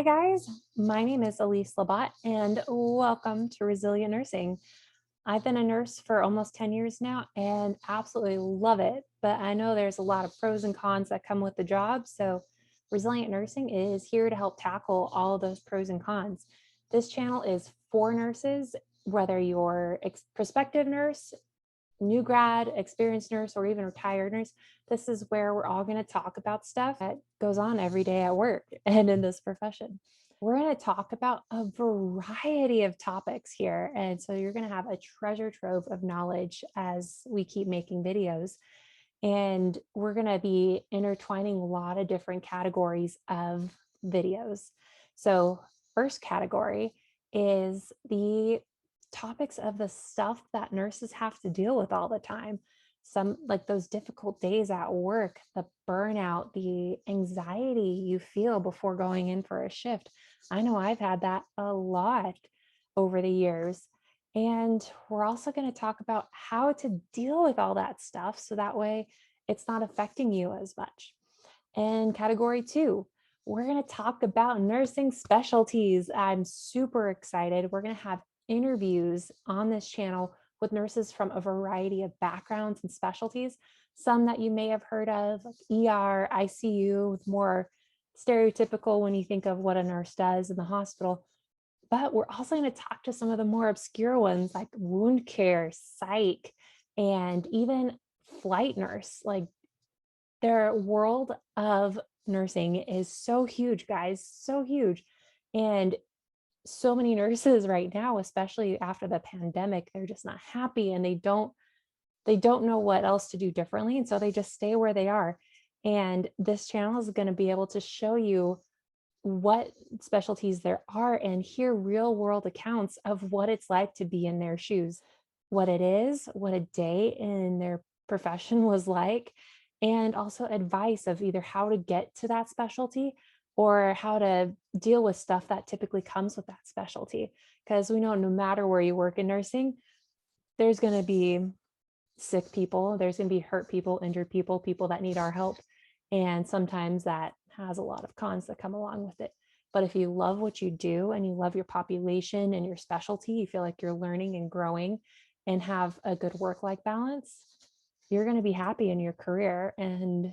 Hi, guys. My name is Elise Labat, and welcome to Resilient Nursing. I've been a nurse for almost 10 years now and absolutely love it. But I know there's a lot of pros and cons that come with the job. So, Resilient Nursing is here to help tackle all of those pros and cons. This channel is for nurses, whether you're a prospective nurse, new grad, experienced nurse, or even retired nurse. This is where we're all going to talk about stuff that goes on every day at work and in this profession. We're going to talk about a variety of topics here. And so you're going to have a treasure trove of knowledge as we keep making videos. And we're going to be intertwining a lot of different categories of videos. So, first category is the topics of the stuff that nurses have to deal with all the time. Some like those difficult days at work, the burnout, the anxiety you feel before going in for a shift. I know I've had that a lot over the years. And we're also going to talk about how to deal with all that stuff so that way it's not affecting you as much. And category two, we're going to talk about nursing specialties. I'm super excited. We're going to have interviews on this channel with nurses from a variety of backgrounds and specialties, some that you may have heard of, like ER, ICU, more stereotypical when you think of what a nurse does in the hospital. But we're also going to talk to some of the more obscure ones like wound care, psych, and even flight nurse. Like their world of nursing is so huge, guys, so huge. And so many nurses right now, especially after the pandemic, they're just not happy and they don't know what else to do differently. And so they just stay where they are. And this channel is going to be able to show you what specialties there are and hear real world accounts of what it's like to be in their shoes, what it is, what a day in their profession was like, and also advice of either how to get to that specialty or how to deal with stuff that typically comes with that specialty. Because we know no matter where you work in nursing, there's going to be sick people, there's going to be hurt people, injured people, people that need our help. And sometimes that has a lot of cons that come along with it. But if you love what you do and you love your population and your specialty, you feel like you're learning and growing and have a good work-life balance, you're going to be happy in your career. And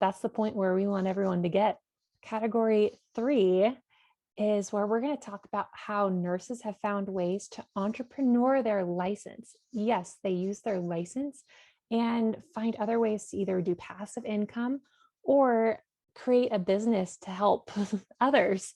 that's the point where we want everyone to get. Category three is where we're going to talk about how nurses have found ways to entrepreneur their license. Yes, they use their license and find other ways to either do passive income or create a business to help others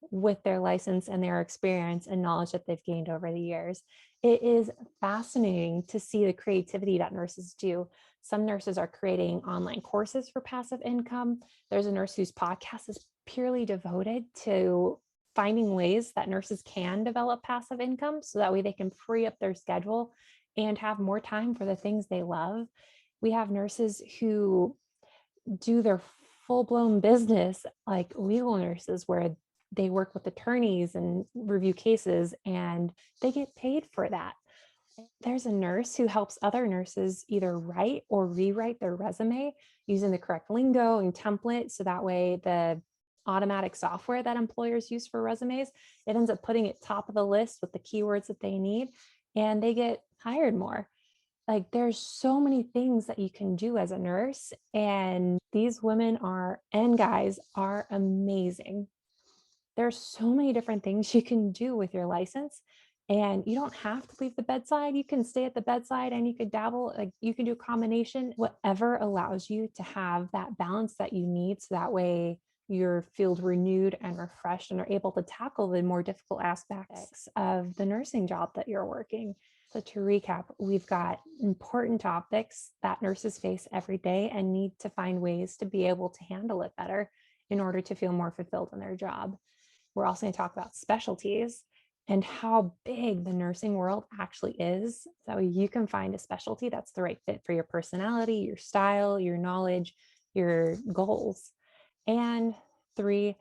with their license and their experience and knowledge that they've gained over the years. It is fascinating to see the creativity that nurses do. Some nurses are creating online courses for passive income. There's a nurse whose podcast is purely devoted to finding ways that nurses can develop passive income so that way they can free up their schedule and have more time for the things they love. We have nurses who do their full-blown business like legal nurses where they work with attorneys and review cases and they get paid for that. There's a nurse who helps other nurses either write or rewrite their resume using the correct lingo and template. So that way the automatic software that employers use for resumes, it ends up putting it top of the list with the keywords that they need and they get hired more. Like there's so many things that you can do as a nurse and these women are and guys are amazing. There's so many different things you can do with your license and you don't have to leave the bedside. You can stay at the bedside and you could dabble, like you can do a combination, whatever allows you to have that balance that you need. So that way you're feel renewed and refreshed and are able to tackle the more difficult aspects of the nursing job that you're working. So to recap, we've got important topics that nurses face every day and need to find ways to be able to handle it better in order to feel more fulfilled in their job. We're also going to talk about specialties and how big the nursing world actually is. So you can find a specialty that's the right fit for your personality, your style, your knowledge, your goals. And three,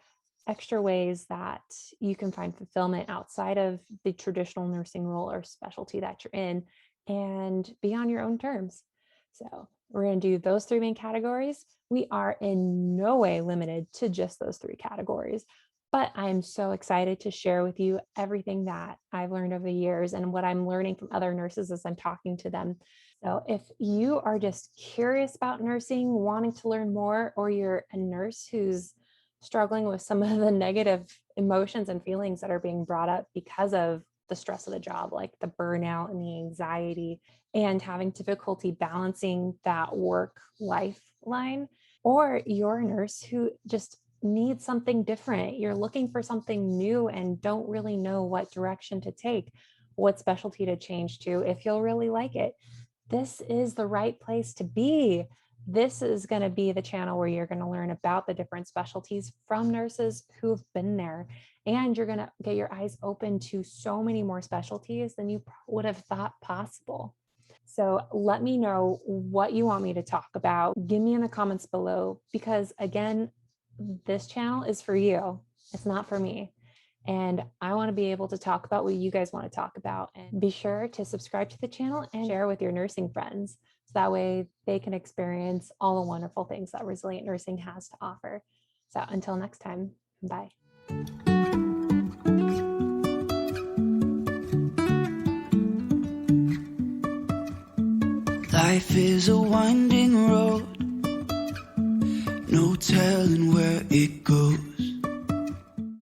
extra ways that you can find fulfillment outside of the traditional nursing role or specialty that you're in and be on your own terms. So we're going to do those three main categories. We are in no way limited to just those three categories. But I'm so excited to share with you everything that I've learned over the years and what I'm learning from other nurses as I'm talking to them. So, if you are just curious about nursing, wanting to learn more, or you're a nurse who's struggling with some of the negative emotions and feelings that are being brought up because of the stress of the job, like the burnout and the anxiety, and having difficulty balancing that work life line, or you're a nurse who just need something different. You're looking for something new and don't really know what direction to take, what specialty to change to, if you'll really like it. This is the right place to be. This is going to be the channel where you're going to learn about the different specialties from nurses who've been there. And you're going to get your eyes open to so many more specialties than you would have thought possible. So let me know what you want me to talk about. Give me in the comments below because, again, this channel is for you. It's not for me. And I want to be able to talk about what you guys want to talk about. And be sure to subscribe to the channel and share with your nursing friends. So that way they can experience all the wonderful things that Resilient Nursing has to offer. So until next time, bye. Life is a winding road, no telling where it goes.